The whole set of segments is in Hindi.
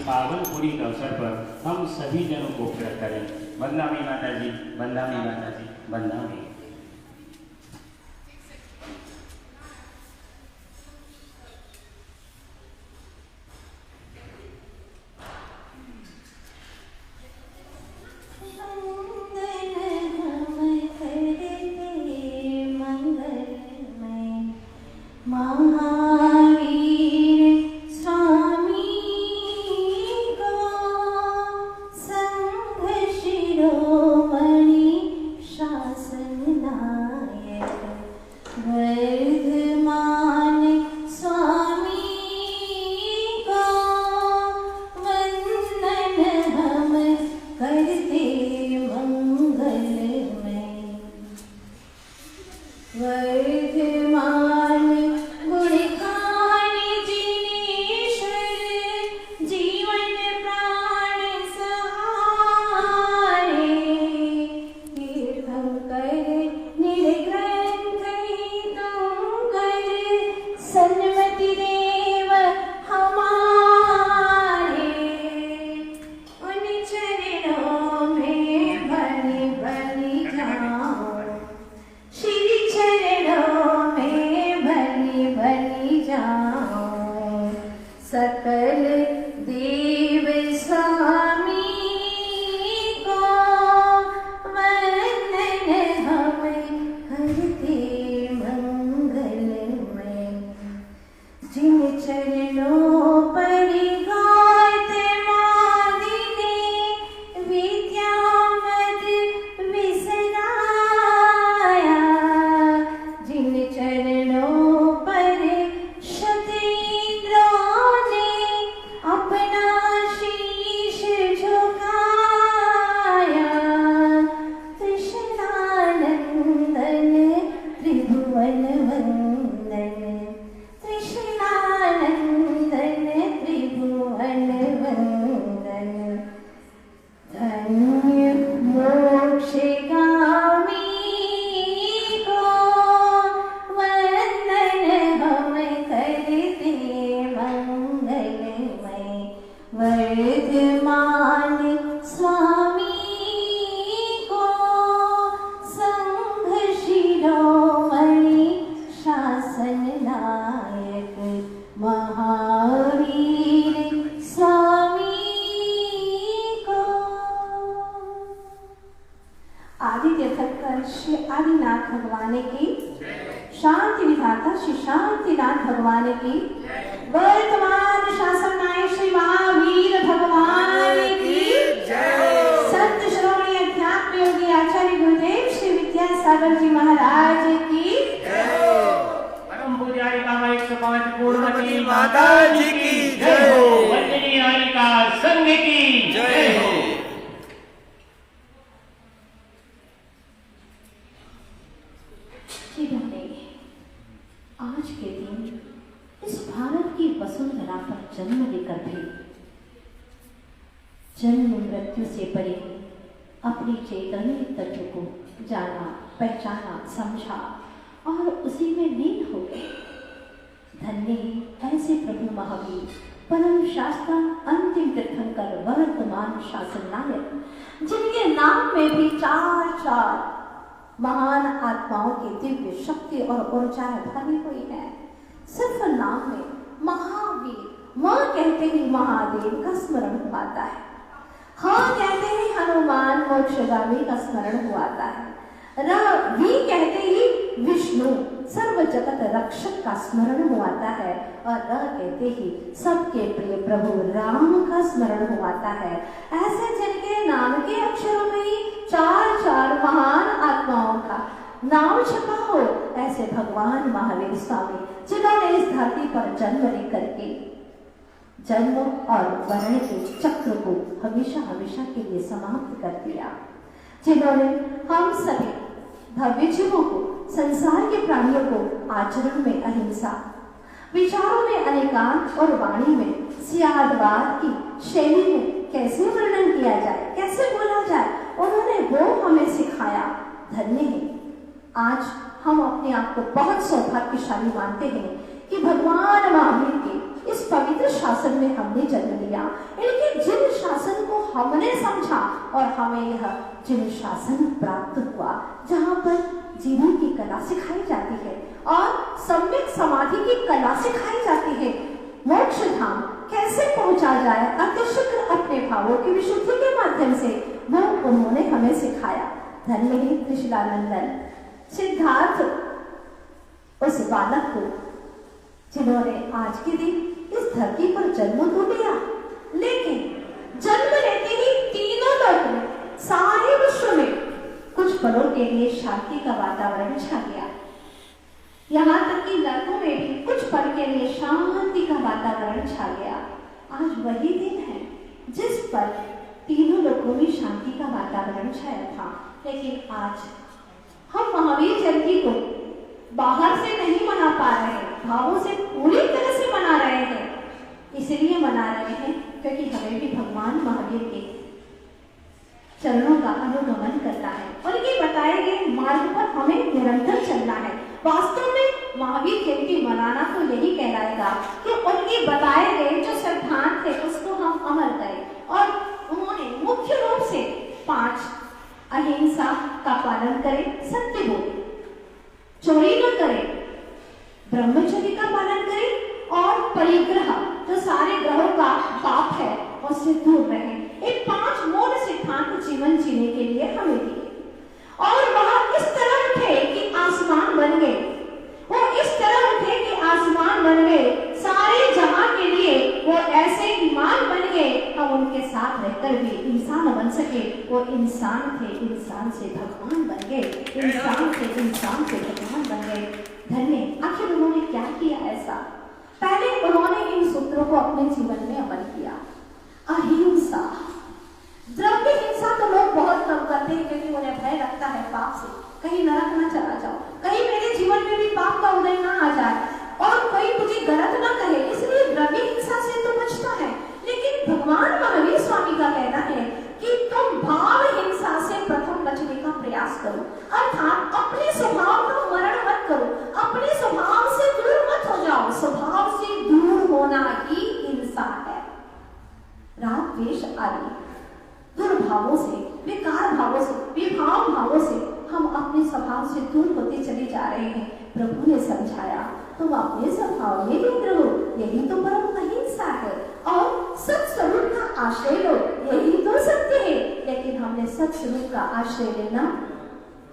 पावन पुरी के अवसर पर हम सभी जनों को उपलब्ध करें। वंदनामी माता जी, वंदनामी माता जी, वंदनामी। जन्म और वर्ण के चक्र को हमेशा हमेशा के लिए समाप्त कर दिया, जिन्होंने हम सभी भव्य जीवों को, संसार के प्राणियों को आचरण में अहिंसा, विचारों में अनेकांत और वाणी में सियादवाद की शैली में कैसे वर्णन किया जाए, कैसे बोला जाए, उन्होंने वो हमें सिखाया। धन्य है। आज हम अपने आप को बहुत सौभाग्यशाली मानते हैं कि भगवान महावीर के इस पवित्र शासन में हमने जन्म लिया, लेकिन जिन शासन को हमने समझा और हमें यह जिन शासन प्राप्त हुआ जहाँ पर जीवन की कला सिखाई जाती है और सम्यक समाधि की कला सिखाई जाती है, मोक्ष धाम कैसे पहुंचा जाए अतिशीघ्र अपने भावों की विशुद्धि के माध्यम से, वो उन्होंने हमें सिखाया। धन्य है त्रिशूलानंदन सिद्धार्थ उस बालक को जिन्होंने आज के दिन इस धरती पर जन्म तो लिया, लेकिन जन्म लेते ही तीनों लोक में, सारे विश्व में कुछ पलों के लिए शांति का वातावरण छा गया। यहाँ तक कि नरकों में भी कुछ पल के लिए शांति का वातावरण छा गया। आज वही दिन है जिस पर तीनों लोगों में शांति का वातावरण छाया था, लेकिन आज हम महावीर जयंती को बाहर से नहीं मना पा रहे हैं, भावों से पूरी तरह से मना रहे हैं। इसलिए मना रहे हैं क्योंकि हमें भी भगवान महावीर के चरणों का अनुगमन करना है और ये बताए गए मार्ग पर हमें निरंतर चलना है। वास्तव में महावीर जयंती मनाना तो यही कहलाएगा कि उनके बताए गए जो सिद्धांत थे उसको हम अमल करें और उन्होंने मुख्य रूप से 5 अहिंसा का पालन करें, सत्य बोले, चोरी न करें, ब्रह्मचर्य का पालन करें और परिग्रह जो सारे ग्रहों का पाप है उससे दूर रहें। ये 5 मूल सिद्धांत जीवन जीने के लिए हमें दिए और वह इस तरह उठे कि आसमान बन गए, वो इस तरह उठे कि आसमान बन गए, सारे जहां के लिए वो ऐसे ईमान बन गए, हम उनके साथ रहकर भी इंसान बन सके। वो इंसान थे, इंसान से भगवान बन गए, इंसान से भगवान बन गए। धन्य, आखिर उन्होंने क्या किया ऐसा? पहले उन्होंने इन सूत्रों को अपने जीवन में अमल किया। अहिंसा, द्रव्य हिंसा तो लोग बहुत कम करते हैं क्योंकि उन्हें भय लगता है पाप से, कहीं नरक ना चला जाओ, कहीं मेरे जीवन में भी पाप का उदय ना आ जाए और कोई मुझे गलत ना कहे, इसलिए द्रव्य हिंसा से तो बचता है। लेकिन भगवान महावीर स्वामी का कहना है कि तुम भाव हिंसा से प्रथम बचने का प्रयास करो, अर्थात अपने स्वभाव का मरण मत करो, अपने स्वभाव से दूर मत हो जाओ। स्वभाव से दूर होना ही हिंसा है। राग द्वेष आदि दुर्भावों से, विकार भावों से, विभाव भावों से हम अपने स्वभाव से दूर होते चले जा रहे हैं। प्रभु ने समझाया तुम अपने स्वभाव में लीन रहो, यही तो परम अहिंसा है, और सत्स्वरूप का आश्रय लो, यही तो सत्य है। लेकिन हमने सत्स्वरूप का आश्रय लेना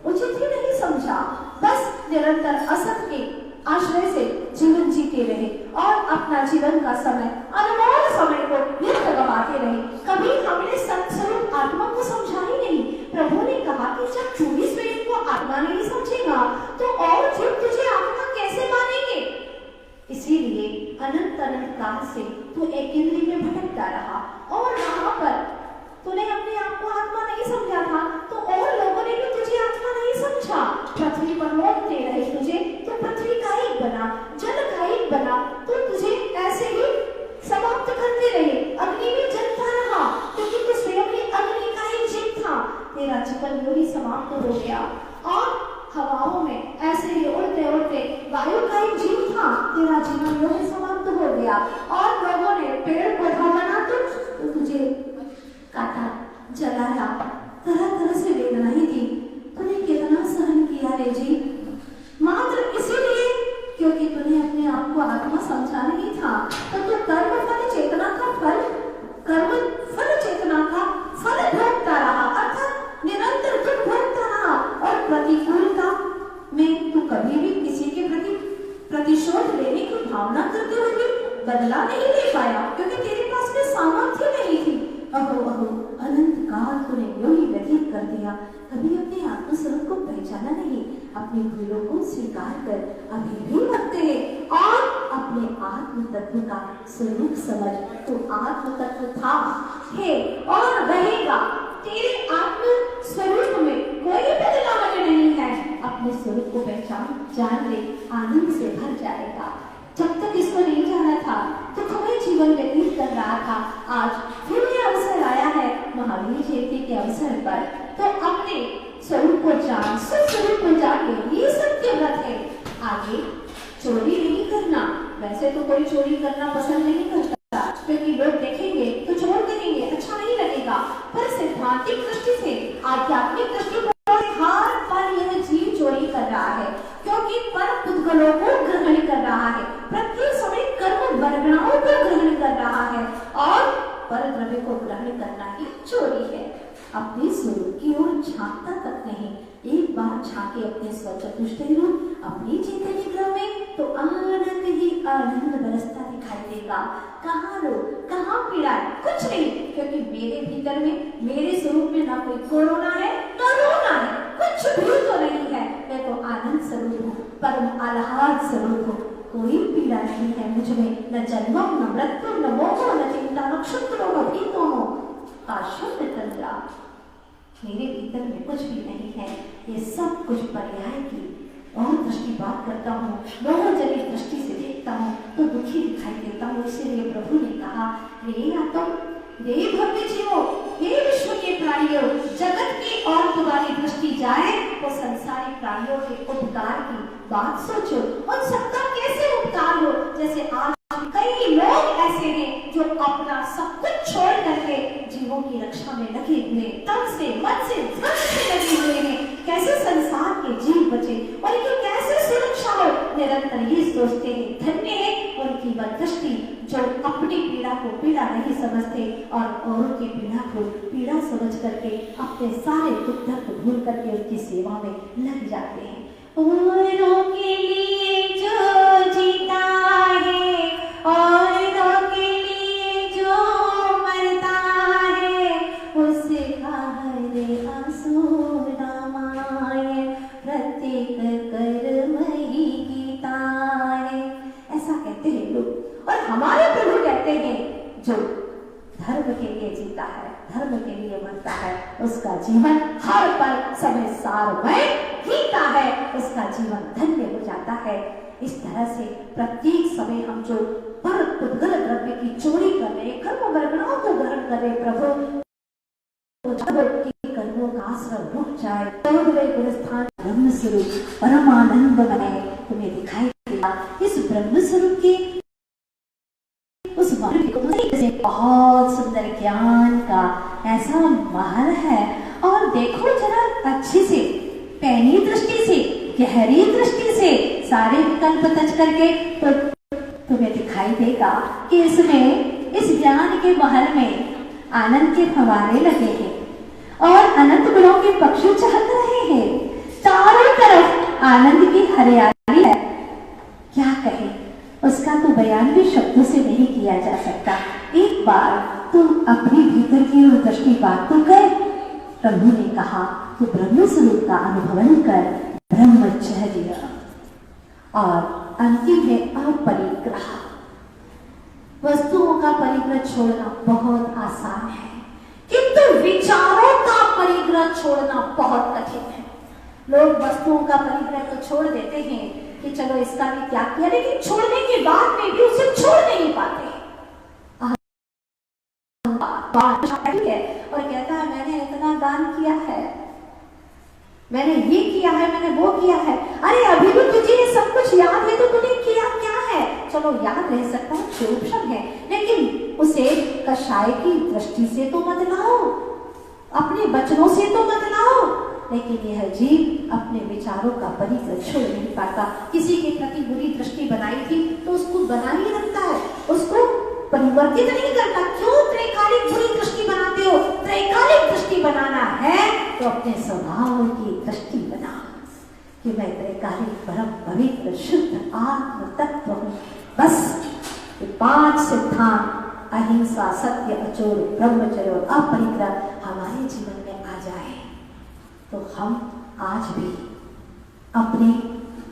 उचित ही नहीं समझा, बस निरंतर असत के आश्रय से जीवन जीते रहे और अपना जीवन का समय, अनमोल समय को व्यर्थ गवाते रहे। कभी हमने सत्स्वरूप आत्मा को समझा ही नहीं। प्रभु ने कहा कि जब तू ही स्वयं को आत्मा नहीं समझेगा तो और जीव तुझे आत्मा कैसे मानेंगे? इसीलिए अनंत काल से तू एक इंद्रिय में भटकता रहा और वहां पर तूने अपने आप को आत्मा नहीं समझा था तो और लोगों ने भी तुझे आत्मा नहीं समझा। पृथ्वी पर मोड़ते रहे तुझे, तो पृथ्वी का एक बना, जल का एक बना, तो तुझे ऐसे ही समाप्त करते रहे, अग्नि में जलता रहा क्योंकि तू स्वयं ही अग्नि का एक जीव था। तेरा जीवन यूं ही समाप्त हो गया और हवाओं में ऐसे ही उड़ते उड़ते वायु का एक जीव था, तेरा जीवन यूं ही समाप्त हो गया और लोगों ने पेड़ पौधा बना तो तुझे काटा, जलाया, तरह तरह से वेदनाएं दी, तूने कितना सहन किया रे जी, मात्र इसीलिए क्योंकि तूने अपने आप को आत्मा समझा नहीं था। तो तू कर्म फल चेतना का फल, कर्म फल चेतना का फल भोगता रहा, अर्थात निरंतर दुख भोगता रहा और प्रतिकूलता में तू कभी भी किसी के प्रति प्रतिशोध लेने की भावना करते हुए भी बदला नहीं ले पाया क्योंकि तेरे पास में सामर्थ्य नहीं थी। अहो अहो, अनंत काल तूने यूं ही व्यतीत कर दिया, कभी अपने आत्मस्वरूप को पहचाना नहीं, अपनी भूलों को स्वीकार कर अभी भी रखते हैं और अपने आत्म तत्व का स्वरूप समझ। तो आत्म तत्व था, है और रहेगा। तेरे आत्म स्वरूप में कोई बदलाव नहीं है। अपने स्वरूप को पहचान, जान ले, आनंद से भर जाएगा। जब तक इसको नहीं जाना था तो तुम्हें जीवन व्यतीत कर रहा था, आज फिर ये अवसर आया है महावीर जयंती के अवसर पर, तो अपने स्वरूप को जान, स्वरूप को जान ले, ये सत्य व्रत है। आगे चोरी नहीं करना, वैसे वैसे तो कोई चोरी करना पसंद नहीं करता, क्योंकि लोग देखेंगे तो चोर करेंगे, अच्छा नहीं लगेगा। पर सिद्धांतिक दृष्टि से, आध्यात्मिक दृष्टिकोण से हर पल यह जीव चोरी कर रहा है, क्योंकि पर पुद्गलों को ग्रहण कर रहा है, प्रत्येक समय कर्म वर्गणाओं को ग्रहण कर रहा है, और पर द्रव्य को ग्रहण करना ही चोरी है। अपने स्वरूप की ओर झांकता तक नहीं, एक बार झांके अपने स्वचतुष्टय रूप अपनी चैतन्य ग्रह में, तो आनंद ही आनंद बरसता दिखाई देगा। कहाँ रोग, कहाँ पीड़ा, कुछ नहीं, क्योंकि मेरे भीतर में, मेरे स्वरूप में ना कोई कोरोना है ना रोना है, कुछ भी तो नहीं है। मैं तो आनंद स्वरूप हूँ, परम आह्लाद स्वरूप हूँ, कोई पीड़ा नहीं है मुझ में, न जन्मम न मृत्यु न मोह न चिंता न क्षुद्रो न भीतो आशुद्ध तंद्रा। मेरे भीतर में कुछ भी नहीं है, ये सब कुछ पर्याय की और दृष्टिपात करता हूँ, मोहजनित दृष्टि से देखता हूँ तो दुखी दिखाई देता हूँ। इसीलिए प्रभु ने कहा, रे आत्म, रे भव्य जीवो, हे विश्व के प्राणियों, जगत की और तुम्हारी दृष्टि जाए तो संसारी प्राणियों के उपकार की बात सोचो। उन सबका कैसे उपकार हो, जैसे आज कई लोग ऐसे हैं जो अपना सब कुछ छोड़ करके जीवों की रक्षा में लगे हुए, तन से मन से धन से लगे हुए हैं। कैसे संसार के जीव बचे और इनकी कैसे सुरक्षा हो, निरंतर ही सोचते हैं। धन्य है उनकी वह दृष्टि जो अपनी पीड़ा को पीड़ा नहीं समझते और औरों की पीड़ा को पीड़ा समझ करके अपने सारे दुख दर्द भूल करके उनकी सेवा में लग जाते हैं। औरों के लिए जो जीता है, औरों के लिए जो मरता है, उसका हर आंसू नमाए, प्रत्येक कर्म ही गीता है। ऐसा कहते हैं लोग, और हमारे प्रभु कहते हैं जो धर्म के लिए जीता है, धर्म के लिए मरता है, उसका जीवन हर पल समय सारमय जीता है, उसका जीवन धन्य हो जाता है। इस तरह से प्रत्येक समय हम जो पर पुद्गल द्रव्य की चोरी कर रहे, कर्म वर्गणाओं को ग्रहण कर रहे, प्रभु कर्मों का आश्रय रुक जाए, गुणस्थान ब्रह्म स्वरूप परमानंद बने तुम्हें दिखाई देगा। इस ब्रह्म स्वरूप के उस से बहुत सुंदर ज्ञान का ऐसा महल है, और देखो जरा अच्छे से, पैनी दृष्टि से, गहरी दृष्टि से सारे विकल्प तज करके तो तुम्हें दिखाई देगा कि इसमें, इस ज्ञान के महल में आनंद के फवारे लगे हैं और अनंत गुणों के पक्षी चहक रहे हैं, चारों तरफ आनंद की हरियाली है। क्या कहे, उसका तो बयान भी शब्दों से नहीं किया जा सकता। एक बार तुम अपने भीतर की ओर दृष्टिपात तो कर। प्रभु ने कहा, तो ब्रह्म स्वरूप का अनुभवन कर, ब्रह्मचर्य, और अंतिम है अपरिग्रह। वस्तुओं का परिग्रह छोड़ना बहुत आसान है, किंतु विचारों का परिग्रह छोड़ना बहुत कठिन है। लोग वस्तुओं का परिग्रह तो छोड़ देते हैं कि चलो इसका भी त्याग किया, लेकिन छोड़ने के बाद में भी उसे छोड़ नहीं पाते और कहता है मैंने इतना दान किया है, मैंने ये किया है, मैंने वो किया है। अरे अभी भी तुझे ये सब कुछ याद है तो तूने किया क्या है? चलो याद रह सकता है, क्षोभन है, लेकिन उसे कषाय की दृष्टि से तो मत लाओ, अपने वचनों से तो मत लाओ। लेकिन यह जीव अपने विचारों का परिग्रह छोड़ नहीं पाता। किसी के प्रति बुरी दृष्टि बनाई थी तो उसको बना ही रखता है, उसको परिवर्तित नहीं करता। क्यों त्रैकालिक बुरी दृष्टि बनाते हो? त्रैकालिक दृष्टि बनाना है तो अपने स्वभाव की दृष्टि बना कि मैं त्रैकालिक परम पवित्र शुद्ध आत्म तत्व हूँ। बस 5 सिद्धांत अहिंसा, सत्य, अचोर, ब्रह्मचर्य और अपरिग्रह हमारे जीवन में आ जाए तो हम आज भी अपने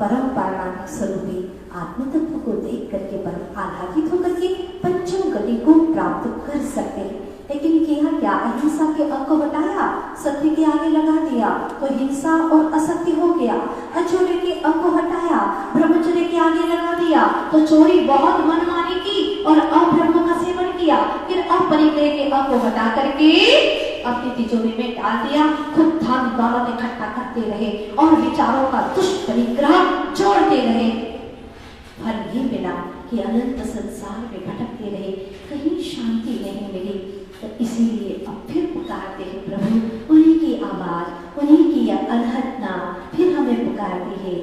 परम पारमार्थिक स्वरूपी आत्म तत्व को देख करके परम आह्लादित होकर के पंचम गति को प्राप्त कर सकते हैं। लेकिन किया क्या? अहिंसा के अ को बताया, सत्य के आगे लगा दिया तो हिंसा और असत्य हो गया। अचोरी के अ को हटाया, ब्रह्मचर्य के आगे लगा दिया तो चोरी बहुत मनमानी की और अब्रह्म का सेवन किया। फिर अपरिग्रह के अ को हटा करके अपनी तिजोरी में डाल दिया, खुद धन दौलत इकट्ठा करते रहे और विचारों का दुष्परिग्रह जोड़ते रहे। फल ये मिला कि अनंत संसार में भटकते रहे, कहीं शांति नहीं मिली। तो इसीलिए अब फिर पुकारते हैं प्रभु, उन्हीं की आवाज, उन्हीं की अनहद नाम फिर हमें पुकारती है।